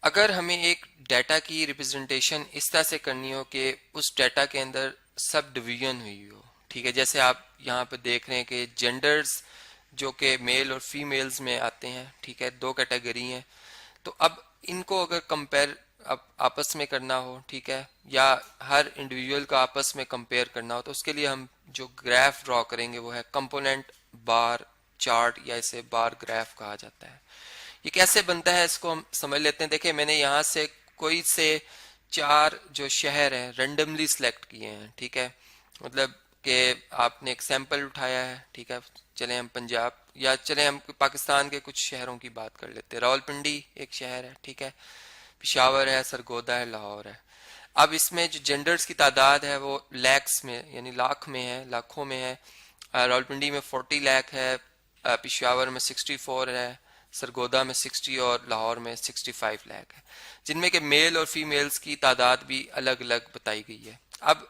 अगर हमें एक डाटा की रिप्रेजेंटेशन इस तरह से करनी हो कि उस डाटा के अंदर सब डिवीजन हुई हो, ठीक है, जैसे आप यहाँ पे देख रहे हैं कि जेंडर्स जो कि मेल और फीमेल्स में आते हैं, ठीक है, दो कैटेगरी हैं। तो अब इनको अगर कंपेयर अब आपस में करना हो, ठीक है, या हर इंडिविजुअल का आपस में कंपेयर करना हो, तो उसके लिए हम जो ग्राफ ड्रॉ करेंगे वो है कंपोनेंट बार चार्ट, या इसे बार ग्राफ कहा जाता है। ये कैसे बनता है इसको हम समझ लेते हैं। देखिए, मैंने यहाँ से कोई से चार जो शहर हैं रेंडमली सिलेक्ट किए हैं, ठीक है, मतलब कि आपने एक सैंपल उठाया है, ठीक है। चले हम पंजाब या चले हम पाकिस्तान के कुछ शहरों की बात कर लेते हैं। रावलपिंडी एक शहर है, ठीक है, पिशावर है, सरगोदा है, लाहौर है। अब इसमें जो जेंडर्स की तादाद है वो लैक्स में यानी लाख में है, लाखों में है। रावलपिंडी में 40 लाख है, पिशावर में 64 है, सरगोदा में 60 और लाहौर में 65 लाख है, जिनमें के मेल और फीमेल्स की तादाद भी अलग अलग बताई गई है। अब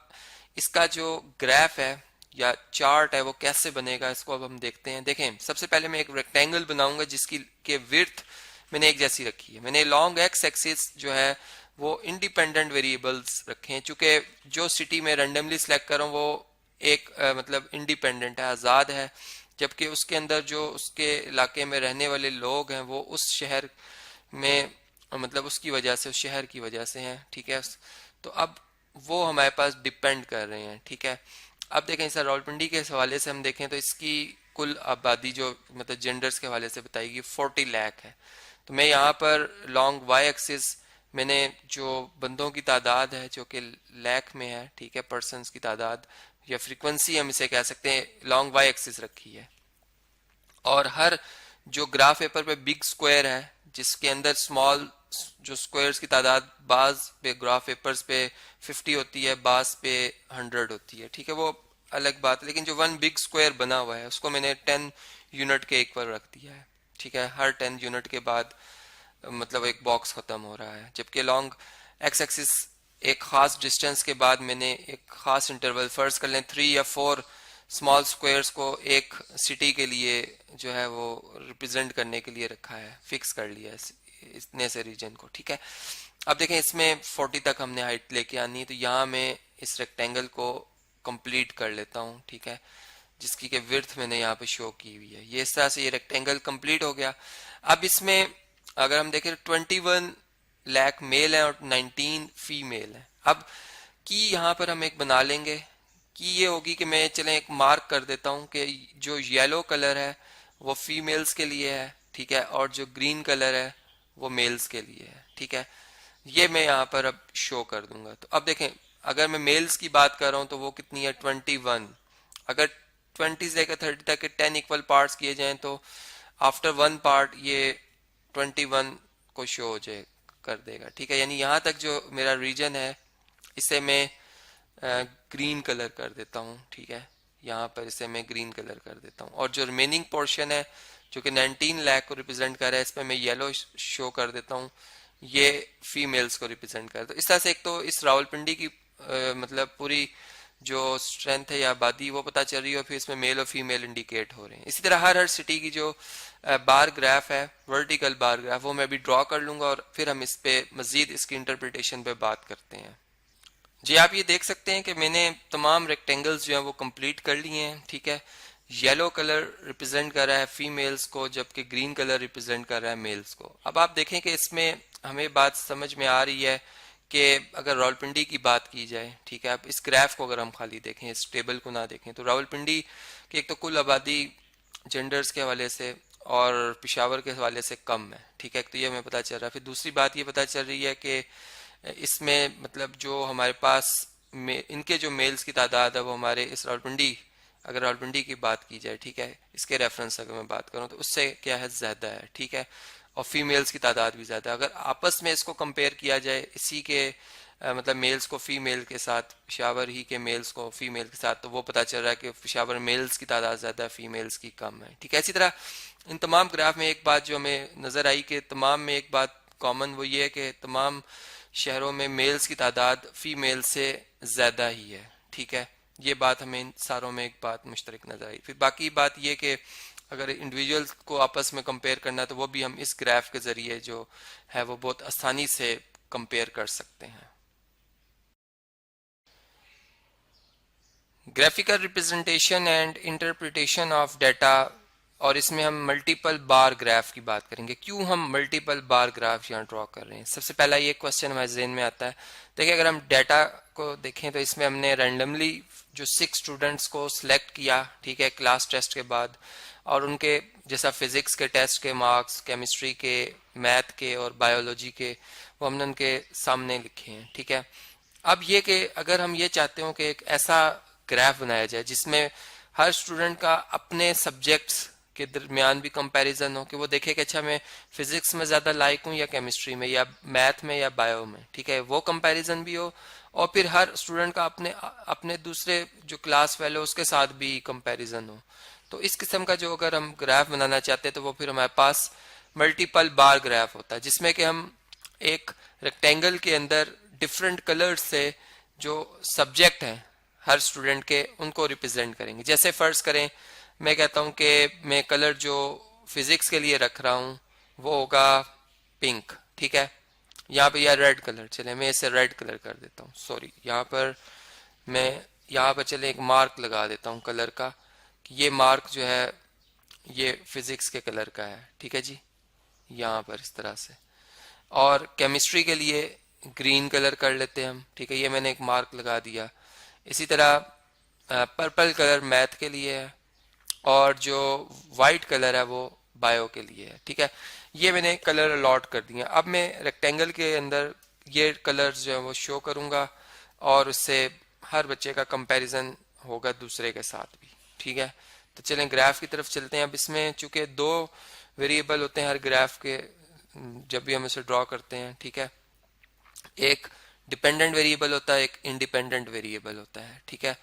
इसका जो ग्राफ है या चार्ट है वो कैसे बनेगा, इसको अब हम देखते हैं। देखें, सबसे पहले मैं एक रेक्टेंगल बनाऊंगा जिसकी के विड्थ मैंने एक जैसी रखी है। मैंने लॉन्ग एक्स एक्सिस जो है वो इंडिपेंडेंट वेरिएबल्स रखे हैं, चूंकि जो सिटी में रैंडमली सिलेक्ट कर रहा हूँ वो एक मतलब इंडिपेंडेंट है, आज़ाद है, जबकि उसके अंदर जो उसके इलाके में रहने वाले लोग हैं वो उस शहर में मतलब उसकी वजह से, उस शहर की वजह से हैं, ठीक है। तो अब वो हमारे पास डिपेंड कर रहे हैं, ठीक है। अब देखें सर, रावलपिंडी के हवाले से हम देखें तो इसकी कुल आबादी जो मतलब जेंडर्स के हवाले से बताएगी 40 लाख है। तो मैं यहाँ पर लॉन्ग वाई एक्सिस मैंने जो बंदों की तादाद है जो कि लाख में है, ठीक है, पर्सन्स की तादाद या फ्रीक्वेंसी हम इसे कह सकते हैं, लॉन्ग वाई एक्सिस रखी है। और हर जो ग्राफ पेपर पे बिग स्क्वायर है जिसके अंदर स्मॉल जो स्क्वायर्स की तादाद बाज पे ग्राफ पेपर्स पे 50 होती है, बाज पे 100 होती है, ठीक है, वो अलग बात है। लेकिन जो वन बिग स्क्वायर बना हुआ है उसको मैंने 10 यूनिट के एक पर रख दिया है, ठीक है। हर 10 यूनिट के बाद मतलब एक बॉक्स खत्म हो रहा है, जबकि लॉन्ग एक्स एक्सिस एक खास डिस्टेंस के बाद मैंने एक खास इंटरवल, फर्ज कर लें 3 या 4 स्मॉल स्क्वायर्स को एक सिटी के लिए जो है वो रिप्रेजेंट करने के लिए रखा है, फिक्स कर लिया है इतने से रीजन को, ठीक है। अब देखें, इसमें 40 तक हमने हाइट लेके आनी है, तो यहाँ मैं इस रेक्टेंगल को कंप्लीट कर लेता हूँ, ठीक है, जिसकी के विड्थ मैंने यहाँ पे शो की हुई है। ये इस तरह से ये रेक्टेंगल कंप्लीट हो गया। अब इसमें अगर हम देखें 21 लाख मेल है और 19 फीमेल है। अब की यहाँ पर हम एक बना लेंगे कि ये होगी कि मैं चलें एक मार्क कर देता हूँ कि जो येलो कलर है वो फीमेल्स के लिए है, ठीक है, और जो ग्रीन कलर है वो मेल्स के लिए है, ठीक है। ये मैं यहाँ पर अब शो कर दूंगा। तो अब देखें, अगर मैं मेल्स की बात कर रहा हूँ तो वो कितनी है 21। अगर 20 से लेकर 30 तक के 10 इक्वल पार्ट्स किए जाएं तो आफ्टर वन पार्ट ये 21 को शो हो जाए कर देगा, ठीक है। यानी यहाँ तक जो मेरा रीजन है इसे मैं ग्रीन कलर कर देता हूँ, ठीक है, यहाँ पर इसे मैं ग्रीन कलर कर देता हूँ। और जो रिमेनिंग पोर्शन है जो कि 19 लाख को रिप्रेजेंट कर रहा है, इसमें मैं येलो शो कर देता हूँ, ये फीमेल्स को रिप्रेजेंट कर। तो इस तरह से एक तो इस रावलपिंडी की मतलब पूरी जो स्ट्रेंथ है या आबादी वो पता चल रही है, और फिर इसमें मेल और फीमेल इंडिकेट हो रहे हैं। इसी तरह हर सिटी की जो बार ग्राफ है, वर्टिकल बार ग्राफ, वो मैं भी ड्रॉ कर लूंगा और फिर हम इस पे मजीद इसकी इंटरप्रिटेशन पे बात करते हैं। जी, आप ये देख सकते हैं कि मैंने तमाम रेक्टेंगल्स जो हैं वो कंप्लीट कर लिए हैं, ठीक है। येलो कलर रिप्रेजेंट कर रहा है फीमेल्स को, जबकि ग्रीन कलर रिप्रेजेंट कर रहा है मेल्स को। अब आप देखें कि इसमें हमें बात समझ में आ रही है कि अगर रावलपिंडी की बात की जाए, ठीक है, अब इस ग्राफ को अगर हम खाली देखें, इस टेबल को ना देखें, तो रावलपिंडी की एक तो कुल आबादी जेंडर्स के हवाले से और पिशावर के हवाले से कम है, ठीक है, तो ये हमें पता चल रहा है। फिर दूसरी बात ये पता चल रही है कि इसमें मतलब जो हमारे पास इनके जो मेल्स की तादाद है वो हमारे इस रावलपिंडी, अगर रावलपिंडी की बात की जाए, ठीक है, इसके रेफरेंस अगर मैं बात करूं तो उससे क्या है ज़्यादा है, ठीक है, और फीमेल्स की तादाद भी ज़्यादा है। अगर आपस में इसको कंपेयर किया जाए इसी के मतलब मेल्स को फीमेल के साथ, पिशावर ही के मेल्स को फीमेल के साथ, तो वो पता चल रहा है कि पिशावर मेल्स की तादाद ज़्यादा है, फीमेल्स की कम है, ठीक है। इसी तरह इन तमाम ग्राफ में एक बात जो हमें नज़र आई कि तमाम में एक बात कॉमन वो ये है कि तमाम शहरों में मेल्स की तादाद फीमेल से ज़्यादा ही है, ठीक है। ये बात हमें इन सारों में एक बात मुश्तरक नजर आई। फिर बाकी बात ये कि अगर इंडिविजुअल को आपस में कंपेयर करना है तो वो भी हम इस ग्राफ के जरिए जो है वो बहुत आसानी से कंपेयर कर सकते हैं। Graphical representation and interpretation of data, और इसमें हम मल्टीपल बार ग्राफ की बात करेंगे। क्यों हम मल्टीपल बार ग्राफ यहाँ ड्रॉ कर रहे हैं? सबसे पहला ये क्वेश्चन हमारे जहन में आता है। देखिए, अगर हम डाटा को देखें तो इसमें हमने रैंडमली जो 6 स्टूडेंट्स को सिलेक्ट किया, ठीक है, क्लास टेस्ट के बाद, और उनके जैसा फिजिक्स के टेस्ट के मार्क्स, केमिस्ट्री के, मैथ के और बायोलॉजी के, वो हमने उनके सामने लिखे हैं, ठीक है। अब ये कि अगर हम ये चाहते हो कि एक ऐसा ग्राफ बनाया जाए जिसमें हर स्टूडेंट का अपने सब्जेक्ट्स के दरमियान भी कंपैरिजन हो, कि वो देखे कि अच्छा मैं फिजिक्स में ज्यादा लायक हूँ या केमिस्ट्री में या मैथ में या बायो में, ठीक है, वो कंपैरिजन भी हो, और फिर हर स्टूडेंट का अपने अपने दूसरे जो क्लास फेलो उसके साथ भी कंपैरिजन हो। तो इस किस्म का जो अगर हम ग्राफ बनाना चाहते हैं तो वो फिर हमारे पास मल्टीपल बार ग्राफ होता है, जिसमें कि हम एक रेक्टेंगल के अंदर डिफरेंट कलर्स से जो सब्जेक्ट हैं हर स्टूडेंट के उनको रिप्रेजेंट करेंगे। जैसे फर्ज करें मैं कहता हूं कि मैं कलर जो फिजिक्स के लिए रख रहा हूं वो होगा पिंक, ठीक है। यहाँ पे या रेड कलर, चले मैं इसे रेड कलर कर देता हूँ, सॉरी, यहाँ पर मैं यहाँ पर चले एक मार्क लगा देता हूँ कलर का, कि ये मार्क जो है ये फिजिक्स के कलर का है, ठीक है जी, यहाँ पर इस तरह से। और केमिस्ट्री के लिए ग्रीन कलर कर लेते हैं हम, ठीक है, ये मैंने एक मार्क लगा दिया। इसी तरह पर्पल कलर मैथ के लिए है, और जो वाइट कलर है वो बायो के लिए है, ठीक है। ये मैंने कलर अलॉट कर दिया। अब मैं रेक्टेंगल के अंदर ये कलर्स जो है वो शो करूंगा, और उससे हर बच्चे का कंपैरिजन होगा दूसरे के साथ भी, ठीक है। तो चलें ग्राफ की तरफ चलते हैं। अब इसमें चूंकि 2 वेरिएबल होते हैं हर ग्राफ के जब भी हम इसे ड्रॉ करते हैं, ठीक है, एक डिपेंडेंट वेरिएबल होता है, एक इंडिपेंडेंट वेरिएबल होता है, ठीक है।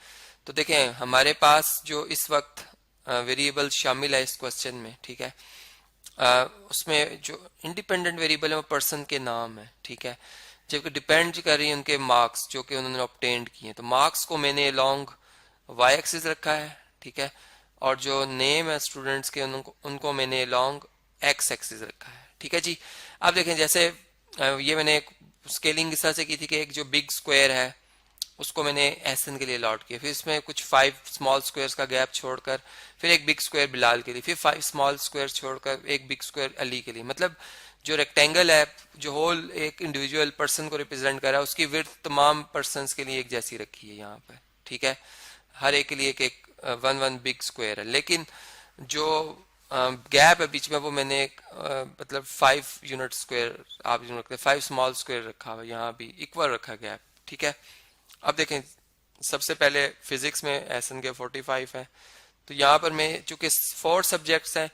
तो देखें हमारे पास जो इस वक्त वेरिएबल शामिल है इस क्वेश्चन में, ठीक है, उसमें जो इंडिपेंडेंट वेरिएबल है वो पर्सन के नाम है, ठीक है, जबकि डिपेंड कर रही है उनके मार्क्स जो कि उन्होंने ऑब्टेंड किए हैं। तो मार्क्स को मैंने लॉन्ग वाई एक्सिस रखा है, ठीक है, और जो नेम है स्टूडेंट्स के उनको मैंने लॉन्ग एक्स एक्सिस रखा है, ठीक है जी। अब देखें जैसे ये मैंने एक स्केलिंग इस तरह से की थी कि एक जो बिग स्क्वायर है उसको मैंने एहसन के लिए अलॉट किया, फिर इसमें कुछ 5 स्मॉल स्क्वायर्स का गैप छोड़कर फिर एक बिग स्क्वायर बिलाल के लिए, फिर 5 स्मॉल स्क्वायर छोड़कर एक बिग स्क्वायर अली के लिए। मतलब जो रेक्टेंगल है जो होल एक इंडिविजुअल पर्सन को रिप्रेजेंट कर रहा है उसकी विड्थ तमाम पर्सन के लिए एक जैसी रखी है यहाँ पर, ठीक है, हर एक के लिए एक एक वन बिग स्क्वायर है। लेकिन जो गैप है बीच में वो मैंने मतलब 5 यूनिट स्क्वायर आप यूनिट रखते 5 स्मॉल स्क्वायर रखा हुआ, यहाँ भी इक्वल रखा गैप, ठीक है। अब देखें सबसे पहले फिजिक्स में एसन के 45 है, तो यहाँ पर मैं चूंकि 4 सब्जेक्ट्स हैं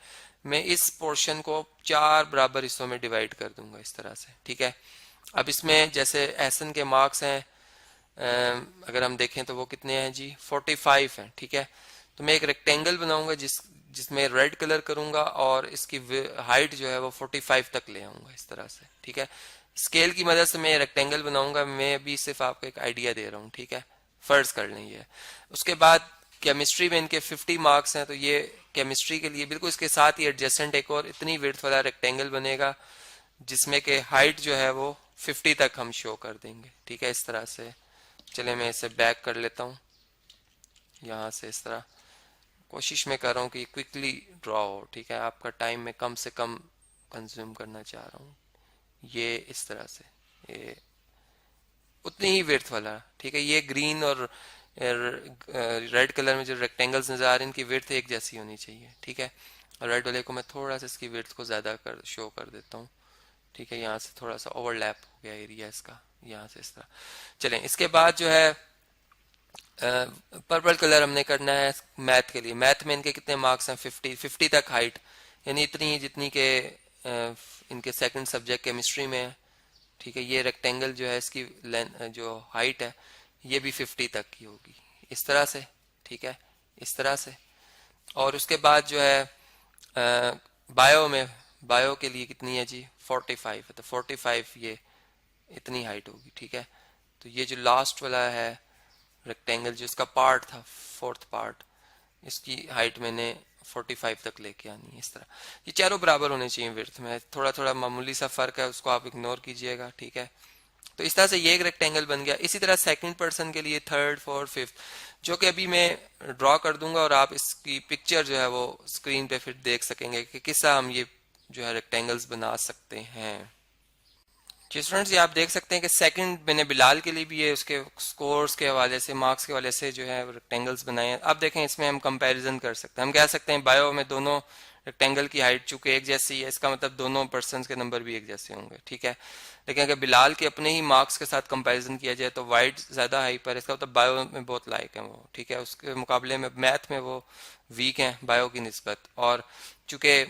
मैं इस पोर्शन को 4 बराबर हिस्सों में डिवाइड कर दूंगा इस तरह से, ठीक है। अब इसमें जैसे एसन के मार्क्स हैं अगर हम देखें तो वो कितने हैं जी 45 हैं, ठीक है। तो मैं एक रेक्टेंगल बनाऊंगा जिसमें रेड कलर करूंगा और इसकी हाइट जो है वो 45 तक ले आऊंगा इस तरह से, ठीक है। स्केल की मदद से मैं रेक्टेंगल बनाऊंगा, मैं अभी सिर्फ आपको एक आइडिया दे रहा हूँ, ठीक है, फर्ज कर लें ये। उसके बाद केमिस्ट्री में इनके 50 मार्क्स हैं, तो ये केमिस्ट्री के लिए बिल्कुल इसके साथ ही एडजेसेंट एक और इतनी विड्थ वाला रेक्टेंगल बनेगा जिसमें के हाइट जो है वो 50 तक हम शो कर देंगे, ठीक है, इस तरह से। चले मैं इसे बैक कर लेता हूँ यहाँ से, इस तरह कोशिश में कर रहा हूँ कि क्विकली ड्रॉ हो, ठीक है, आपका टाइम में कम से कम कंज्यूम करना चाह रहा हूँ। ये इस तरह से ये उतनी ही विड्थ वाला, ठीक है। ये ग्रीन और रेड कलर में जो रेक्टेंगल्स नजर आ रहे हैं इनकी विड्थ एक जैसी होनी चाहिए, ठीक है। रेड वाले को मैं थोड़ा सा इसकी विड्थ को ज्यादा शो कर देता हूँ, ठीक है, यहाँ से थोड़ा सा ओवरलैप हो गया एरिया इसका, यहाँ से इस तरह। चलें इसके बाद जो है पर्पल कलर हमने करना है मैथ के लिए। मैथ में इनके कितने मार्क्स हैं 50 तक हाइट, यानी इतनी ही जितनी के इनके सेकंड सब्जेक्ट केमिस्ट्री में है, ठीक है। ये रेक्टेंगल जो है इसकी जो हाइट है ये भी 50 तक की होगी इस तरह से, ठीक है, इस तरह से। और उसके बाद जो है बायो में, बायो के लिए कितनी है जी 45 है, तो 45 ये इतनी हाइट होगी, ठीक है। तो ये जो लास्ट वाला है रेक्टेंगल जो इसका पार्ट था 4th पार्ट, इसकी हाइट मैंने 45 तक लेके आनी है, इस तरह। ये चारों बराबर होने चाहिए विड्थ में, थोड़ा थोड़ा मामूली सा फर्क है, उसको आप इग्नोर कीजिएगा, ठीक है। तो इस तरह से ये एक रेक्टेंगल बन गया। इसी तरह सेकंड पर्सन के लिए थर्ड फोर्थ फिफ्थ, जो कि अभी मैं ड्रॉ कर दूंगा और आप इसकी पिक्चर जो है वो स्क्रीन पे फिर देख सकेंगे कि किस तरह हम ये जो है रेक्टेंगल्स बना सकते हैं। जी स्टूडेंट्स, ये आप देख सकते हैं कि सेकंड मैंने बिलाल के लिए भी ये उसके स्कोर्स के हवाले से, मार्क्स के हवाले से जो है रेक्टेंगल्स बनाए हैं। अब देखें, इसमें हम कंपैरिजन कर सकते हैं। हम कह सकते हैं बायो में दोनों रेक्टेंगल की हाइट चूंकि एक जैसी है, इसका मतलब दोनों पर्सन के नंबर भी एक जैसे होंगे, ठीक है। लेकिन अगर बिलाल के अपने ही मार्क्स के साथ कंपैरिजन किया जाए तो वाइट ज्यादा हाई पर, इसका मतलब बायो में बहुत लायक है वो, ठीक है। उसके मुकाबले में मैथ में वो वीक हैं बायो की निस्बत, और चूंकि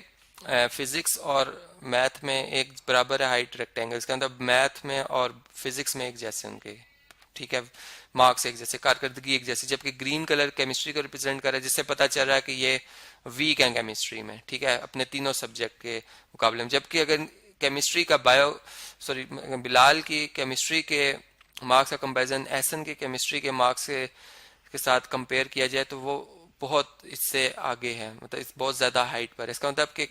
फिजिक्स और मैथ में एक बराबर है हाइट रेक्टेंगल, इसका मतलब मैथ में और फिजिक्स में एक जैसे उनके, ठीक है, मार्क्स एक जैसे, कारकर्दगी एक जैसी। जबकि ग्रीन कलर केमिस्ट्री को रिप्रेजेंट कर रहा है, जिससे पता चल रहा है कि ये वीक है केमिस्ट्री में, ठीक है, अपने तीनों सब्जेक्ट के मुकाबले में। जबकि अगर केमिस्ट्री का बिलाल की केमिस्ट्री के मार्क्स का कंपैरिजन एहसन के केमिस्ट्री के मार्क्स के साथ कंपेयर किया जाए तो वो बहुत इससे आगे है, मतलब इस बहुत ज्यादा हाइट पर है। इसका मतलब कि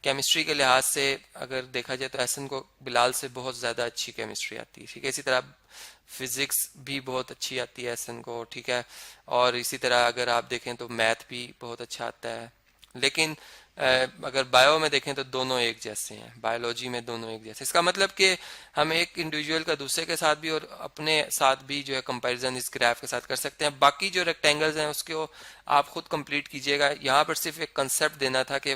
केमिस्ट्री के लिहाज से अगर देखा जाए तो एहसन को बिलाल से बहुत ज्यादा अच्छी केमिस्ट्री आती है, ठीक है। इसी तरह फिजिक्स भी बहुत अच्छी आती है एहसन को, ठीक है। और इसी तरह अगर आप देखें तो मैथ भी बहुत अच्छा आता है। लेकिन अगर बायो में देखें तो दोनों एक जैसे हैं, बायोलॉजी में दोनों एक जैसे। इसका मतलब कि हम एक इंडिविजुअल का दूसरे के साथ भी और अपने साथ भी जो है कंपैरिजन इस ग्राफ के साथ कर सकते हैं। बाकी जो रेक्टेंगल्स हैं उसको आप खुद कंप्लीट कीजिएगा। यहाँ पर सिर्फ एक कंसेप्ट देना था कि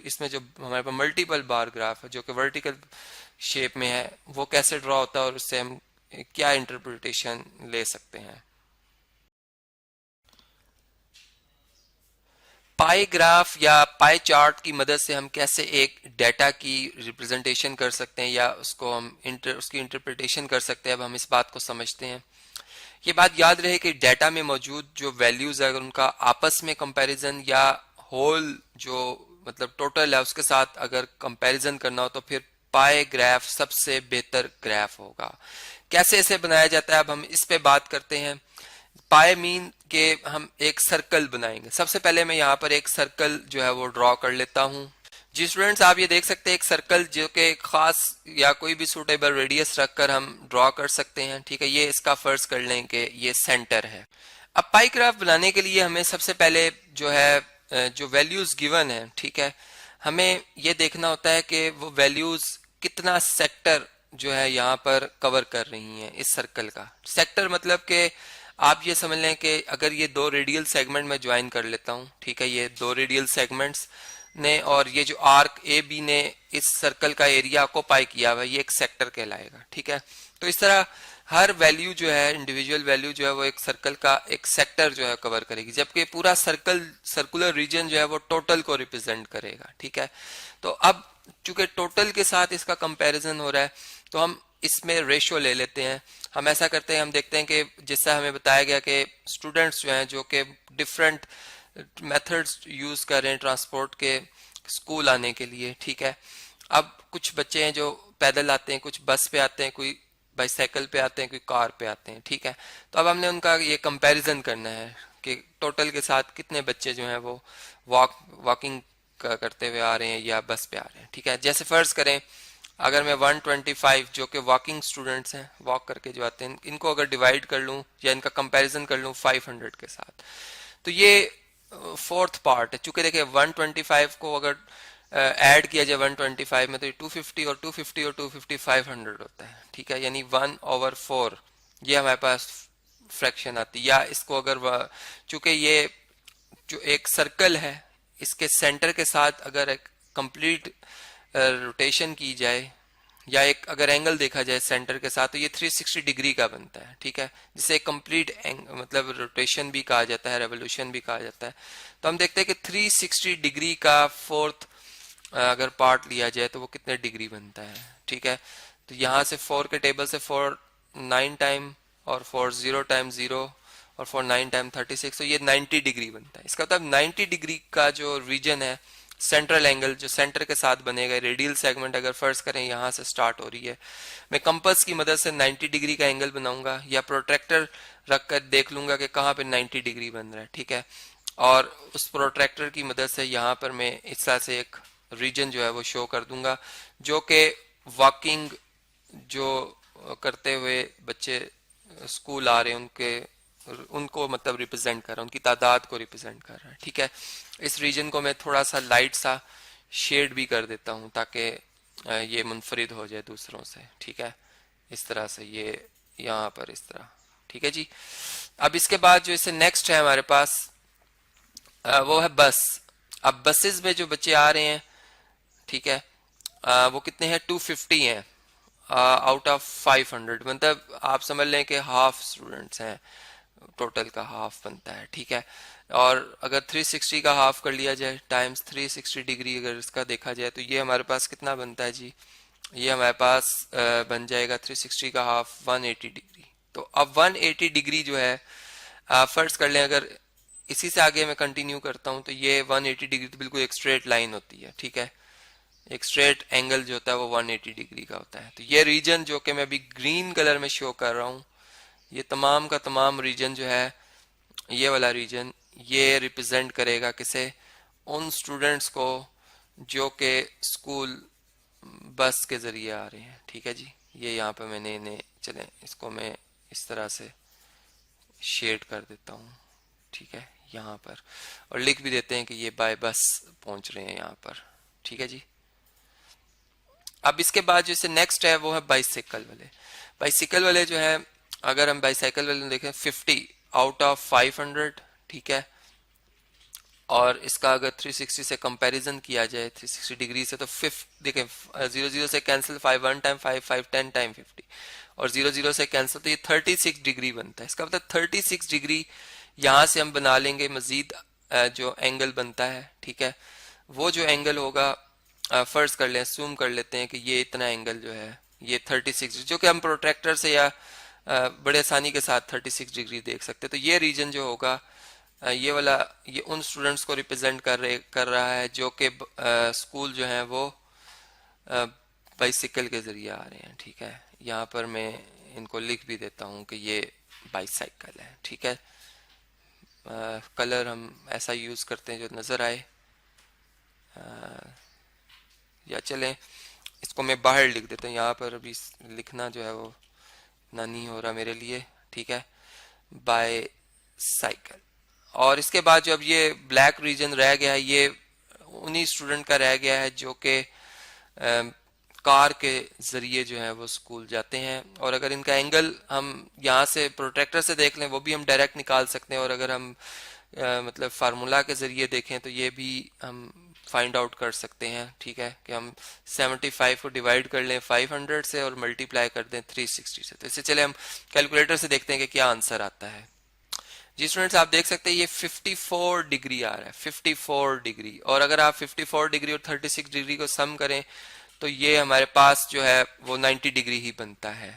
इसमें जो हमारे पास मल्टीपल बार ग्राफ है जो कि वर्टिकल शेप में है, वो कैसे ड्रॉ होता है और उससे हम क्या इंटरप्रिटेशन ले सकते हैं। पाई ग्राफ या पाई चार्ट की मदद से हम कैसे एक डाटा की रिप्रेजेंटेशन कर सकते हैं या उसको हम उसकी इंटरप्रिटेशन कर सकते हैं, अब हम इस बात को समझते हैं। ये बात याद रहे कि डाटा में मौजूद जो वैल्यूज है अगर उनका आपस में कंपैरिजन या होल जो मतलब टोटल है उसके साथ अगर कंपैरिजन करना हो तो फिर पाई ग्राफ सबसे बेहतर ग्राफ होगा। कैसे इसे बनाया जाता है अब हम इस पे बात करते हैं। पाए मीन के हम एक सर्कल बनाएंगे। सबसे पहले मैं यहाँ पर एक सर्कल जो है वो ड्रॉ कर लेता हूँ। जी स्टूडेंट्स, आप ये देख सकते हैं एक सर्कल जो कि एक खास या कोई भी सूटेबल रेडियस रखकर हम ड्रॉ कर सकते हैं, ठीक है। ये इसका फर्ज कर लें कि ये सेंटर है। अब पाई ग्राफ बनाने के लिए हमें सबसे पहले जो है जो वैल्यूज गिवन है, ठीक है, हमें ये देखना होता है कि वो वैल्यूज कितना सेक्टर जो है यहाँ पर कवर कर रही हैं इस सर्कल का। सेक्टर मतलब कि आप ये समझ लें कि अगर ये दो रेडियल सेगमेंट में ज्वाइन कर लेता हूँ, ठीक है, ये दो रेडियल सेगमेंट्स ने और ये जो आर्क ए बी ने इस सर्कल का एरिया ऑक्यूपाई किया हुआ, ये एक सेक्टर कहलाएगा, ठीक है। तो इस तरह हर वैल्यू जो है इंडिविजुअल वैल्यू जो है वो एक सर्कल का एक सेक्टर जो है कवर करेगी, जबकि पूरा सर्कुलर रीजन जो है वो टोटल को रिप्रेजेंट करेगा, ठीक है। तो अब चूंकि टोटल के साथ इसका कंपैरिजन हो रहा है तो हम इसमें रेशियो ले लेते हैं। हम ऐसा करते हैं, हम देखते हैं कि जैसा हमें बताया गया कि स्टूडेंट्स जो हैं जो कि डिफरेंट मेथड्स यूज कर रहे हैं ट्रांसपोर्ट के स्कूल आने के लिए, ठीक है। अब कुछ बच्चे हैं जो पैदल आते हैं, कुछ बस पे आते हैं, कोई बाईसाइकिल पे आते हैं, कोई कार पे आते हैं, ठीक है। तो अब हमने उनका ये कंपैरिजन करना है कि टोटल के साथ कितने बच्चे जो हैं वो वॉकिंग करते हुए आ रहे हैं या बस पे आ रहे हैं, ठीक है। जैसे फर्ज करें अगर मैं 125 जो कि वॉकिंग स्टूडेंट्स हैं, वॉक करके जो आते हैं, इनको अगर डिवाइड कर लूं या इनका कंपैरिजन कर लूं 500 के साथ, तो ये फोर्थ पार्ट है। चूंकि देखिए 125 को अगर ऐड किया जाए 125 में तो ये 250 और 250 और 250 500 होता है, ठीक है। यानी 1/4 ये हमारे पास फ्रैक्शन आती है। या इसको अगर चूंकि ये जो एक सर्कल है इसके सेंटर के साथ अगर एक कंप्लीट रोटेशन की जाए या एक अगर एंगल देखा जाए सेंटर के साथ तो ये 360 डिग्री का बनता है, ठीक है, जिसे कंप्लीट मतलब रोटेशन भी कहा जाता है, रेवोल्यूशन भी कहा जाता है। तो हम देखते हैं कि 360 डिग्री का फोर्थ अगर पार्ट लिया जाए तो वो कितने डिग्री बनता है, ठीक है। तो यहाँ से 4 के टेबल से 4 9 टाइम और 4 0 टाइम 0 और 4 9 टाइम 36, तो ये 90 डिग्री बनता है। इसका मतलब 90 डिग्री का जो रीजन है सेंट्रल एंगल जो सेंटर के साथ बनेगा, रेडियल सेगमेंट अगर फर्ज करें यहाँ से स्टार्ट हो रही है, मैं कंपास की मदद से 90 डिग्री का एंगल बनाऊंगा या प्रोट्रैक्टर रख कर देख लूंगा कि कहाँ पे 90 डिग्री बन रहा है, ठीक है। और उस प्रोट्रैक्टर की मदद से यहाँ पर मैं इस तरह से एक रीजन जो है वो शो कर दूंगा, जो कि वॉकिंग जो करते हुए बच्चे स्कूल आ रहे हैं उनको मतलब रिप्रेजेंट कर रहा है, उनकी तादाद को रिप्रेजेंट कर रहा है। ठीक है, इस रीजन को मैं थोड़ा सा लाइट सा शेड भी कर देता हूँ ताकि ये मुनफरिद हो जाए दूसरों से। ठीक है, इस तरह से ये यहाँ पर इस तरह। ठीक है जी। अब इसके बाद जो इसे नेक्स्ट है हमारे पास वो है बस। अब बसेस में जो बच्चे आ रहे हैं, ठीक है, वो कितने हैं, 250 हैं आउट ऑफ 500, मतलब आप समझ लें कि हाफ स्टूडेंट्स हैं, टोटल का हाफ बनता है। ठीक है, और अगर 360 का हाफ कर लिया जाए टाइम्स 360 डिग्री अगर इसका देखा जाए तो ये हमारे पास कितना बनता है जी, ये हमारे पास बन जाएगा 360 का हाफ 180 डिग्री। तो अब 180 डिग्री जो है फर्ज कर लें, अगर इसी से आगे मैं कंटिन्यू करता हूं तो ये 180 डिग्री तो बिल्कुल एक स्ट्रेट लाइन होती है। ठीक है, एक स्ट्रेट एंगल जो होता है वो 180 डिग्री का होता है। तो ये रीजन जो कि मैं अभी ग्रीन कलर में शो कर रहा हूँ, ये तमाम का तमाम रीजन जो है, ये वाला रीजन ये रिप्रेजेंट करेगा किसे, उन स्टूडेंट्स को जो कि स्कूल बस के जरिए आ रहे हैं। ठीक है जी, ये यहाँ पे मैंने इन्हें, चलें इसको मैं इस तरह से शेड कर देता हूँ। ठीक है, यहाँ पर, और लिख भी देते हैं कि ये बाय बस पहुंच रहे हैं यहाँ पर। ठीक है जी। अब इसके बाद जैसे नेक्स्ट है वो है बाइसाइकिल वाले। बाइसाइकिल वाले जो है, अगर हम बाइसाइकिल वाले देखें 50 आउट ऑफ 500। ठीक है, और इसका अगर 360 से कंपैरिजन किया जाए 360 डिग्री से, तो 5 देखें 00 से कैंसिल 5 1 टाइम 5 5 10 टाइम 50, और 00 से कैंसिल तो ये 36 डिग्री बनता है। इसका मतलब 36 डिग्री यहाँ से हम बना लेंगे मजीद जो एंगल बनता है। ठीक है, वो जो एंगल होगा, फर्ज कर लें, assume कर लेते हैं कि ये इतना एंगल जो है ये 36, जो कि हम प्रोट्रैक्टर से या बड़े आसानी के साथ 36 डिग्री देख सकते हैं। तो ये रीजन जो होगा, ये वाला, ये उन स्टूडेंट्स को रिप्रेजेंट कर रहा है जो कि स्कूल जो है वो बाइसिकल के जरिए आ रहे हैं। ठीक है, यहाँ पर मैं इनको लिख भी देता हूँ कि ये बाइसाइकिल है। ठीक है, कलर हम ऐसा यूज करते हैं जो नजर आए, या चलें इसको मैं बाहर लिख देता हूँ, यहाँ पर अभी लिखना जो है वो ना नहीं हो रहा मेरे लिए। ठीक है, बाइसाइकिल। और इसके बाद जो अब ये ब्लैक रीजन रह गया है, ये उन्हीं स्टूडेंट का रह गया है जो कि कार के जरिए जो है वो स्कूल जाते हैं। और अगर इनका एंगल हम यहाँ से प्रोट्रैक्टर से देख लें वो भी हम डायरेक्ट निकाल सकते हैं, और अगर हम मतलब फार्मूला के जरिए देखें तो ये भी हम फाइंड आउट कर सकते हैं। ठीक है, कि हम 75 को डिवाइड कर लें 500 से और मल्टीप्लाई कर दें 360 से। तो इससे चले हम कैलकुलेटर से देखते हैं कि क्या आंसर आता है। जी स्टूडेंट्स, आप देख सकते हैं ये 54 डिग्री आ रहा है, 54 डिग्री। और अगर आप 54 डिग्री और 36 डिग्री को सम करें तो ये हमारे पास जो है वो 90 डिग्री ही बनता है।